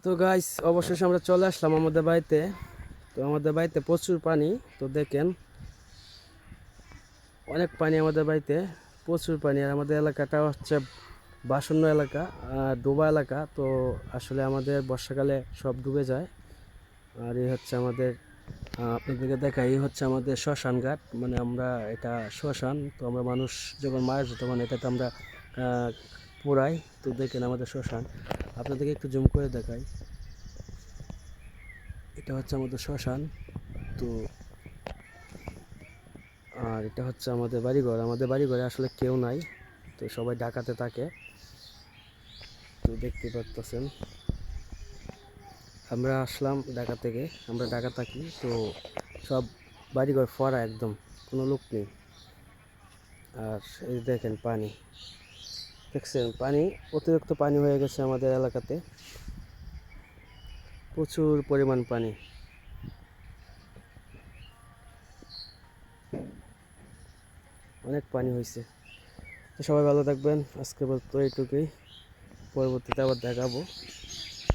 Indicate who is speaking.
Speaker 1: তো গাইস অবশেষে আমরা চলে আসলাম আমাদের বাড়িতে। তো আমাদের বাড়িতে প্রচুর পানি। তো দেখেন অনেক পানি আমাদের বাড়িতে, প্রচুর পানি। আর আমাদের এলাকাটা হচ্ছে বাসন্ন এলাকা, ডোবা এলাকা। তো আসলে আমাদের বর্ষাকালে সব ডুবে যায়। আর এই হচ্ছে আমাদের আপনাদেরকে দেখাই, এই হচ্ছে আমাদের শ্মশান ঘাট, মানে আমরা এটা শ্মশান। তো আমরা মানুষ যখন মারা যায় তখন এটাতে আমরা পোড়াই। তো দেখেন আমাদের শ্মশান, আপনাদেরকে একটু জুম করে দেখাই। এটা হচ্ছে আমাদের শ্মশান। তো আর এটা হচ্ছে আমাদের বাড়িঘর। আমাদের বাড়িঘরে আসলে কেউ নাই, তো সবাই ঢাকাতে থাকে। তো দেখতে পাচ্ছেন আমরা আসলাম ঢাকা থেকে, আমরা ঢাকা থাকি। তো সব বাড়িঘর ফরা, একদম কোনো লোক নেই। আর এই দেখেন পানি, দেখছেন পানি, অতিরিক্ত পানি হয়ে গেছে আমাদের এলাকাতে, প্রচুর পরিমাণ পানি। অনেক পানি হয়েছে। তো সবাই ভালো থাকবেন, আজকে বলতো এইটুকুই, পরবর্তীতে আবার দেখাবো।